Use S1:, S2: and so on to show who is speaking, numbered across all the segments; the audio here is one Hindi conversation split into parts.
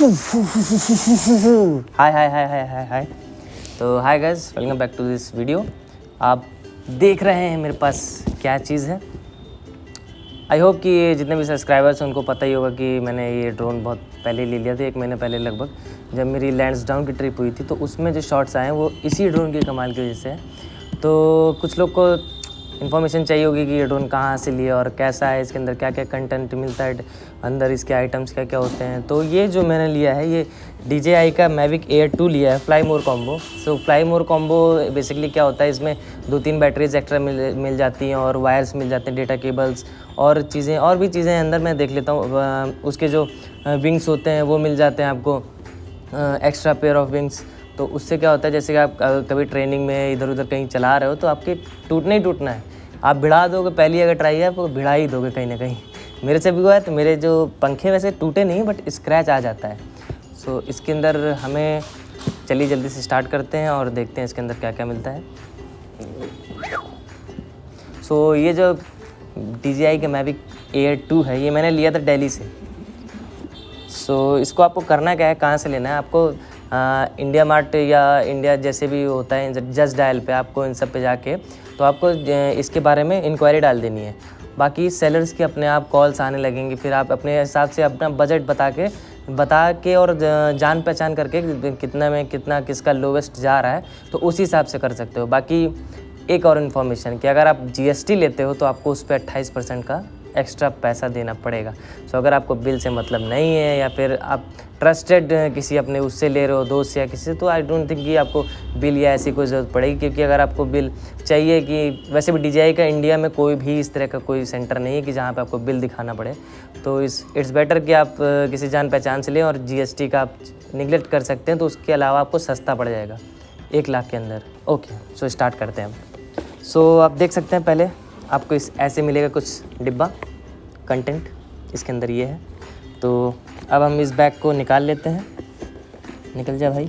S1: हाय hi hi hi hi hi. तो hi guys, welcome back to this video. आप देख रहे हैं मेरे पास क्या चीज़ है। आई होप कि जितने भी सब्सक्राइबर्स हैं उनको पता ही होगा कि मैंने ये ड्रोन बहुत पहले ले लिया था, 1 महीने पहले लगभग, जब मेरी लैंसडाउन की ट्रिप हुई थी। तो उसमें जो शॉट्स आए हैं वो इसी ड्रोन की कमाल की वजह से है। तो कुछ लोग को इन्फॉर्मेशन चाहिए होगी कि ये ड्रोन कहाँ से लिया और कैसा है, इसके अंदर क्या क्या कंटेंट मिलता है, अंदर इसके आइटम्स क्या क्या होते हैं। तो ये जो मैंने लिया है ये DJI का Mavic Air 2 लिया है, फ्लाई मोर कॉम्बो। सो फ्लाई मोर कॉम्बो बेसिकली क्या होता है, इसमें 2-3 बैटरीज एक्स्ट्रा मिल जाती हैं और वायर्स मिल जाते हैं, डेटा केबल्स और चीज़ें, और भी चीज़ें अंदर मैं देख लेता हूँ। उसके जो विंग्स होते हैं वो मिल जाते हैं आपको, एक्स्ट्रा पेयर ऑफ विंग्स। तो उससे क्या होता है, जैसे कि आप कभी ट्रेनिंग में इधर उधर कहीं चला रहे हो तो आपके टूटना ही टूटना है। आप भिड़ा दोगे, पहली अगर ट्राई है आपको भिड़ा ही दोगे कहीं ना कहीं। मेरे से भी हुआ है। तो मेरे जो पंखे वैसे टूटे नहीं, बट स्क्रैच आ जाता है। सो इसके अंदर हमें, चलिए जल्दी से स्टार्ट करते हैं और देखते हैं इसके अंदर क्या क्या मिलता है। सो ये जो DJI का Mavic Air 2 है, ये मैंने लिया था दिल्ली से। सो इसको आपको करना क्या है, कहाँ से लेना है आपको, इंडिया मार्ट या इंडिया जैसे भी होता है, जस्ट डायल पे आपको इन सब पे जाके तो आपको इसके बारे में इंक्वायरी डाल देनी है। बाकी सेलर्स के अपने आप कॉल्स आने लगेंगे, फिर आप अपने हिसाब से अपना बजट बता के और जान पहचान करके कितना में कितना किसका लोवेस्ट जा रहा है तो उसी हिसाब से कर सकते हो। बाकी एक और इन्फॉर्मेशन कि अगर आप GST लेते हो तो आपको उस पर 28% का एक्स्ट्रा पैसा देना पड़ेगा। सो अगर आपको बिल से मतलब नहीं है या फिर आप ट्रस्टेड किसी अपने उससे ले रहे हो, दोस्त या किसी से, तो आई डोंट थिंक कि आपको बिल या ऐसी कोई ज़रूरत पड़ेगी। क्योंकि अगर आपको बिल चाहिए, कि वैसे भी DJI का इंडिया में कोई भी इस तरह का कोई सेंटर नहीं है कि जहाँ पे आपको बिल दिखाना पड़े। तो इट्स बेटर कि आप किसी जान पहचान से लें, और GST का आप निगलेक्ट कर सकते हैं तो उसके अलावा आपको सस्ता पड़ जाएगा 1 लाख के अंदर। ओके, सो स्टार्ट करते हैं। सो आप देख सकते हैं, पहले आपको ऐसे मिलेगा कुछ डिब्बा कंटेंट, इसके अंदर ये है। तो अब हम इस बैग को निकाल लेते हैं। निकल जा भाई।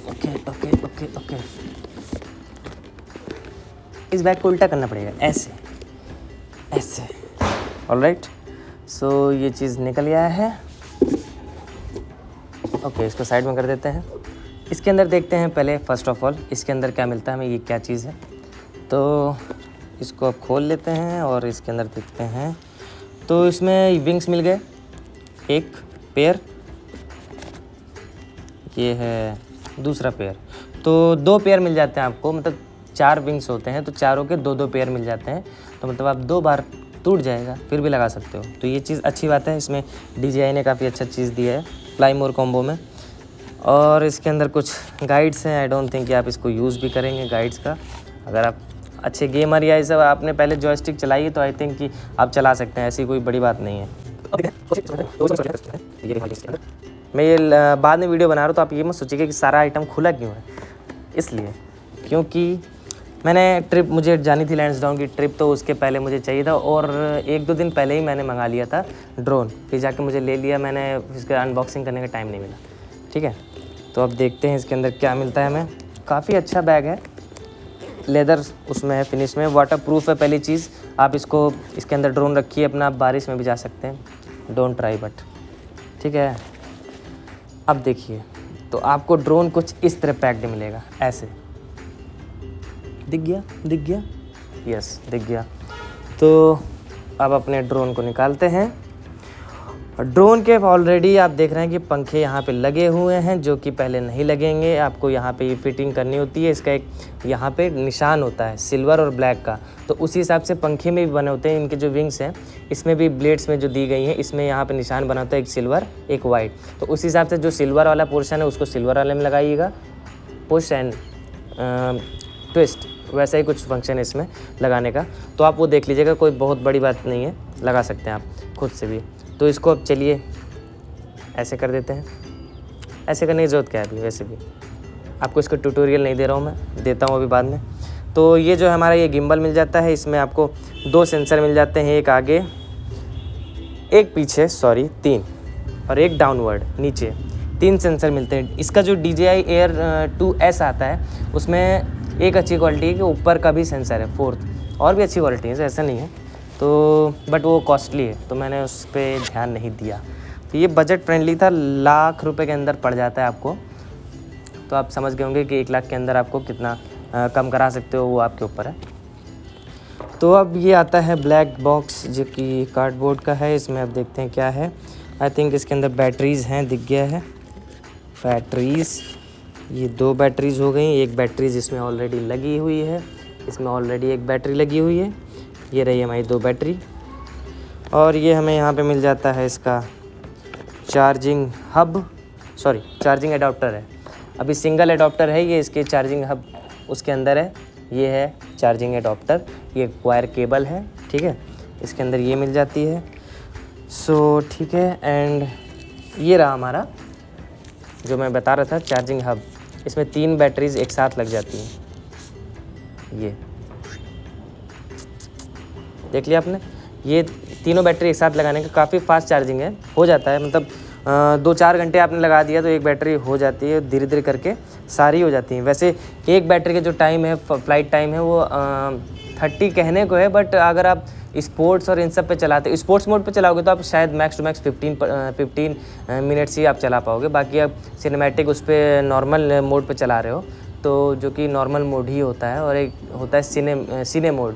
S1: Okay okay okay okay. इस बैग को उल्टा करना पड़ेगा, ऐसे ऐसे। ऑलराइट, सो ये चीज़ निकल गया है। ओके, इसको साइड में कर देते हैं। इसके अंदर देखते हैं पहले, फर्स्ट ऑफ ऑल इसके अंदर क्या मिलता है हमें, ये क्या चीज़ है। तो इसको अब खोल लेते हैं और इसके अंदर देखते हैं। तो इसमें विंग्स मिल गए 1 पेयर, ये है दूसरा पेयर। तो 2 पेयर मिल जाते हैं आपको, मतलब 4 विंग्स होते हैं तो चारों के 2-2 पेयर मिल जाते हैं। तो मतलब आप 2 बार टूट जाएगा फिर भी लगा सकते हो। तो ये चीज़ अच्छी बात है, इसमें DJI ने काफ़ी अच्छा चीज़ दिया है फ्लाई मोर कॉम्बो में। और इसके अंदर कुछ गाइड्स हैं। आई डोंट थिंक कि आप इसको यूज़ भी करेंगे गाइड्स का। अगर आप अच्छे गेमर या ये सब आपने पहले जॉयस्टिक चलाई है तो आई थिंक कि आप चला सकते हैं, ऐसी कोई बड़ी बात नहीं है। मैं ये बाद में वीडियो बना रहा हूँ तो आप ये मत सोचिएगा कि सारा आइटम खुला क्यों है। इसलिए क्योंकि मैंने मुझे जानी थी लैंसडाउन की ट्रिप, तो उसके पहले मुझे चाहिए था और 1-2 दिन पहले ही मैंने मंगा लिया था ड्रोन। फिर जाके मुझे ले लिया मैंने, इसके अनबॉक्सिंग करने का टाइम नहीं मिला। ठीक है, तो अब देखते हैं इसके अंदर क्या मिलता है हमें। काफ़ी अच्छा बैग है, लेदर उसमें है, फिनिश में, वाटर प्रूफ है। पहली चीज़, आप इसके अंदर ड्रोन रखिए अपना, आप बारिश में भी जा सकते हैं। डोंट ट्राई बट, ठीक है। अब देखिए, तो आपको ड्रोन कुछ इस तरह पैक्ड मिलेगा, ऐसे। दिख गया, यस दिख गया। तो अब अपने ड्रोन को निकालते हैं। ड्रोन के ऑलरेडी आप देख रहे हैं कि पंखे यहाँ पे लगे हुए हैं, जो कि पहले नहीं लगेंगे। आपको यहाँ पे ये फिटिंग करनी होती है। इसका एक यहाँ पे निशान होता है सिल्वर और ब्लैक का, तो उसी हिसाब से पंखे में भी बने होते हैं। इनके जो विंग्स हैं इसमें भी ब्लेड्स में जो दी गई हैं, इसमें यहाँ पे निशान बना होता है, एक सिल्वर एक वाइट। तो उस हिसाब से जो सिल्वर वाला पोर्शन है उसको सिल्वर वाले में लगाइएगा। पुश एंड ट्विस्ट, वैसा ही कुछ फंक्शन है इसमें लगाने का। तो आप वो देख लीजिएगा, कोई बहुत बड़ी बात नहीं है, लगा सकते हैं आप खुद से भी। तो इसको अब चलिए ऐसे कर देते हैं। ऐसे करने की ज़रूरत क्या है अभी, वैसे भी आपको इसको ट्यूटोरियल नहीं दे रहा हूँ मैं, देता हूँ अभी बाद में। तो ये जो हमारा ये गिम्बल मिल जाता है, इसमें आपको 2 सेंसर मिल जाते हैं, एक आगे एक पीछे, 3, और एक डाउनवर्ड नीचे, 3 सेंसर मिलते हैं। इसका जो DJI Air 2S आता है उसमें एक अच्छी क्वालिटी है कि ऊपर का भी सेंसर है, 4th, और भी अच्छी क्वालिटी है, ऐसा नहीं है। तो बट वो कॉस्टली है तो मैंने उस पर ध्यान नहीं दिया। तो ये बजट फ्रेंडली था, लाख रुपए के अंदर पड़ जाता है आपको। तो आप समझ गए होंगे कि 1 लाख के अंदर आपको कितना कम करा सकते हो, वो आपके ऊपर है। तो अब ये आता है ब्लैक बॉक्स जो कि कार्डबोर्ड का है। इसमें अब देखते हैं क्या है। आई थिंक इसके अंदर बैटरीज़ हैं, दिख गया है बैटरीज़। ये 2 बैटरीज़ हो गई, एक बैटरीज़ इसमें ऑलरेडी लगी हुई है, इसमें ऑलरेडी एक बैटरी लगी हुई है। ये रही हमारी 2 बैटरी। और ये हमें यहाँ पे मिल जाता है इसका charging hub, sorry charging adapter है। अभी सिंगल एडाप्टर है ये, इसके चार्जिंग हब उसके अंदर है। ये है चार्जिंग एडाप्टर, ये वायर केबल है, ठीक है, इसके अंदर ये मिल जाती है। सो ठीक है। एंड ये रहा हमारा जो मैं बता रहा था चार्जिंग हब। इसमें 3 बैटरीज एक साथ लग जाती हैं। ये देख लिया आपने, ये तीनों बैटरी एक साथ लगाने का काफ़ी फास्ट चार्जिंग है, हो जाता है। मतलब 2-4 घंटे आपने लगा दिया तो एक बैटरी हो जाती है, धीरे धीरे करके सारी हो जाती हैं। वैसे एक बैटरी का जो टाइम है, फ्लाइट टाइम है, वो 30 कहने को है, बट अगर आप स्पोर्ट्स और इन सब पे चलाते, स्पोर्ट्स मोड पे चलाओगे तो आप शायद मैक्स टू मैक्स 15 मिनट्स ही आप चला पाओगे। बाकी आप सिनेमैटिक उस पर नॉर्मल मोड पे चला रहे हो, तो जो कि नॉर्मल मोड ही होता है, और एक होता है सिने मोड,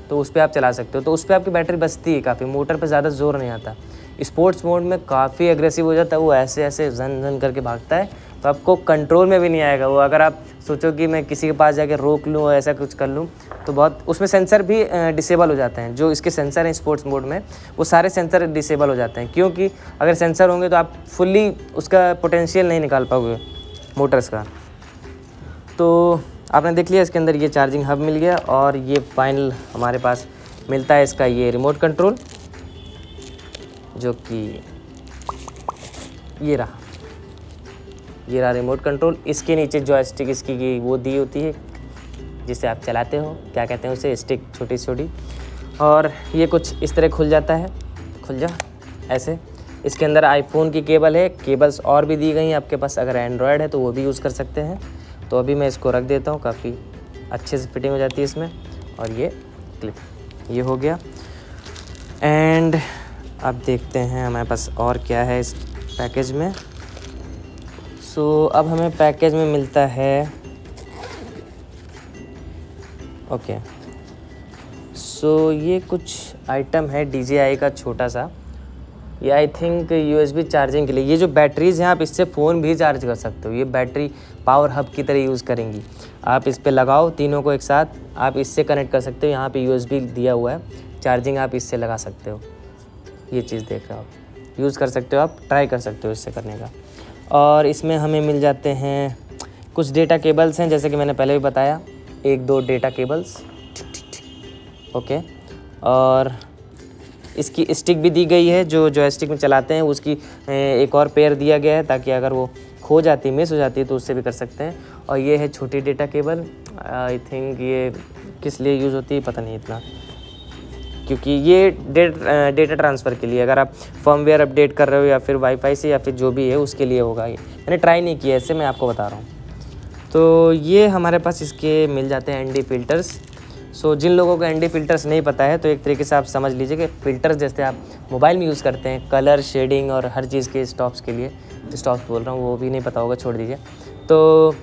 S1: तो उस पर आप चला सकते हो। तो उस पर आपकी बैटरी बचती है काफ़ी, मोटर पे ज़्यादा जोर नहीं आता। स्पोर्ट्स मोड में काफ़ी एग्रेसिव हो जाता है, वो ऐसे ऐसे झन झन करके भागता है, तो आपको कंट्रोल में भी नहीं आएगा वो। अगर आप सोचो कि मैं किसी के पास जाके रोक लूँ और ऐसा कुछ कर लूँ, तो बहुत उसमें सेंसर भी डिसेबल हो जाते हैं। जो इसके सेंसर हैं स्पोर्ट्स मोड में, वो सारे सेंसर डिसेबल हो जाते हैं, क्योंकि अगर सेंसर होंगे तो आप फुल्ली उसका पोटेंशियल नहीं निकाल पाओगे मोटर्स का। तो आपने देख लिया, इसके अंदर ये चार्जिंग हब मिल गया, और ये फाइनल हमारे पास मिलता है इसका ये रिमोट कंट्रोल, जो कि ये रहा रिमोट कंट्रोल। इसके नीचे जॉयस्टिक इसकी की वो दी होती है, जिसे आप चलाते हो, क्या कहते हैं उसे, स्टिक छोटी छोटी। और ये कुछ इस तरह खुल जाता है, खुल जा ऐसे। इसके अंदर आईफोन की केबल है, केबल्स और भी दी गई हैं आपके पास। अगर एंड्रॉयड है तो वो भी यूज़ कर सकते हैं। तो अभी मैं इसको रख देता हूँ, काफ़ी अच्छे से फिटिंग हो जाती है इसमें। और ये क्लिप, ये हो गया। एंड अब देखते हैं हमारे पास और क्या है इस पैकेज में। सो अब हमें पैकेज में मिलता है, ओके, सो ये कुछ आइटम है DJI का छोटा सा। ये आई थिंक USB चार्जिंग के लिए। ये जो बैटरीज़ हैं, आप इससे फ़ोन भी चार्ज कर सकते हो। ये बैटरी पावर हब की तरह यूज़ करेंगी। आप इस पे लगाओ तीनों को एक साथ, आप इससे कनेक्ट कर सकते हो। यहाँ पे USB दिया हुआ है, चार्जिंग आप इससे लगा सकते हो। ये चीज़ देख रहे हो आप, यूज़ कर सकते हो, आप ट्राई कर सकते हो इससे करने का। और इसमें हमें मिल जाते हैं कुछ डेटा केबल्स हैं, जैसे कि मैंने पहले भी बताया, 1-2 डेटा केबल्स, ओके। और इसकी स्टिक भी दी गई है, जो जॉयस्टिक में चलाते हैं उसकी एक और पेयर दिया गया है, ताकि अगर वो खो जाती, मिस हो जाती है तो उससे भी कर सकते हैं। और ये है छोटी डेटा केबल। आई थिंक ये किस लिए यूज़ होती है पता नहीं इतना, क्योंकि ये डेटा ट्रांसफ़र के लिए, अगर आप फर्मवेयर अपडेट कर रहे हो या फिर वाईफाई से या फिर जो भी है उसके लिए होगा। ये मैंने ट्राई नहीं किया, इससे मैं आपको बता रहा हूँ। तो ये हमारे पास इसके मिल जाते हैं ND फ़िल्टर्स। सो जिन लोगों को ND फ़िल्टर्स नहीं पता है, तो एक तरीके से आप समझ लीजिए कि फ़िल्टर्स जैसे आप मोबाइल में यूज़ करते हैं, कलर, शेडिंग और हर चीज़ के स्टॉप्स के लिए, स्टॉप्स बोल रहा हूँ, वो भी नहीं पता होगा, छोड़ दीजिए। तो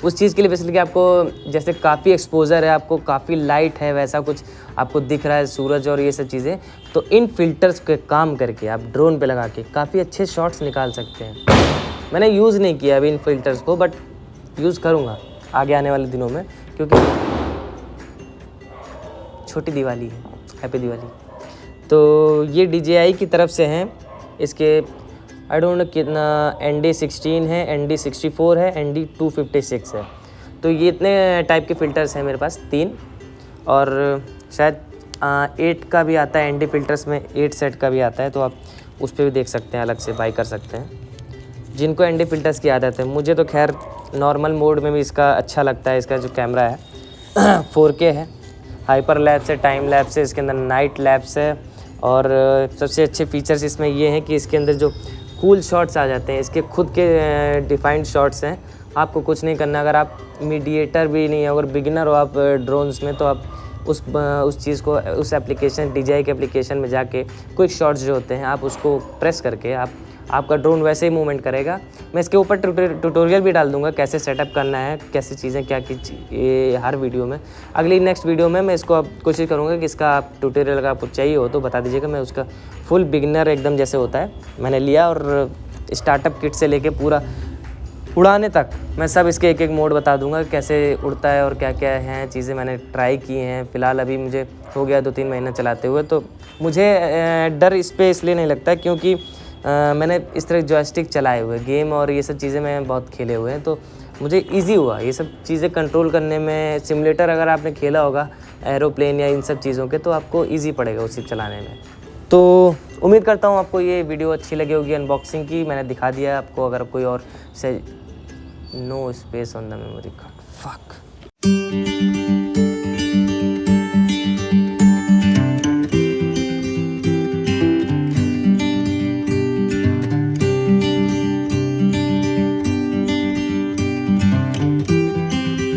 S1: उस चीज़ के लिए बेसिकली आपको जैसे काफ़ी एक्सपोजर है, आपको काफ़ी लाइट है, वैसा कुछ आपको दिख रहा है, सूरज और ये सब चीज़ें, तो इन फ़िल्टर्स के काम करके आप ड्रोन पे लगा के काफ़ी अच्छे शॉट्स निकाल सकते हैं। मैंने यूज़ नहीं किया अभी इन फ़िल्टर्स को, बट यूज़ करूँगा आगे आने वाले दिनों में, क्योंकि छोटी दिवाली है, हैप्पी दिवाली। तो ये DJI की तरफ से हैं। इसके आई डोंट नो कितना ND 16 है, ND 64 है, ND 256 है। तो ये इतने टाइप के फ़िल्टर्स हैं मेरे पास, 3। और शायद 8 का भी आता है ND फ़िल्टर्स में, 8 सेट का भी आता है, तो आप उस पर भी देख सकते हैं, अलग से बाई कर सकते हैं जिनको ND फ़िल्टर्स की आदत है। मुझे तो खैर नॉर्मल मोड में भी इसका अच्छा लगता है। इसका जो कैमरा है 4K है, हाइपर लैप्स है, टाइम लैप्स है, इसके अंदर नाइट लैप्स है। और सबसे अच्छे फीचर्स इसमें ये हैं कि इसके अंदर जो कूल शॉट्स आ जाते हैं, इसके खुद के डिफाइंड शॉट्स हैं। आपको कुछ नहीं करना, अगर आप मीडिएटर भी नहीं हो, अगर बिगिनर हो आप ड्रोन्स में, तो आप उस चीज़ को, उस एप्लीकेशन DJI के एप्लीकेशन में जाके क्विक शॉट्स जो होते हैं, आप उसको प्रेस करके आप आपका ड्रोन वैसे ही मूवमेंट करेगा। मैं इसके ऊपर ट्यूटोरियल भी डाल दूंगा कैसे सेटअप करना है, कैसे चीज़ें क्या ये हर वीडियो में। अगली नेक्स्ट वीडियो में मैं इसको अब कोशिश करूँगा कि इसका आप ट्यूटोरियल अगर आपको चाहिए हो तो बता दीजिएगा। मैं उसका फुल बिगिनर एकदम जैसे होता है मैंने लिया, और स्टार्टअप किट से लेके पूरा उड़ाने तक मैं सब इसके एक एक मोड बता दूंगा कैसे उड़ता है और क्या क्या हैं चीज़ें मैंने ट्राई की हैं। फ़िलहाल अभी मुझे हो गया 2-3 महीना चलाते हुए, तो मुझे डर इस पे इसलिए नहीं लगता क्योंकि मैंने इस तरह जॉयस्टिक चलाए हुए गेम और ये सब चीज़ें मैं बहुत खेले हुए हैं, तो मुझे ईजी हुआ ये सब चीज़ें कंट्रोल करने में। सिमुलेटर अगर आपने खेला होगा एरोप्लेन या इन सब चीज़ों के, तो आपको ईजी पड़ेगा उसे चलाने में। तो उम्मीद करता हूँ आपको ये वीडियो अच्छी लगी होगी अनबॉक्सिंग की। मैंने दिखा दिया आपको। अगर कोई और से no space on the memory card, fuck.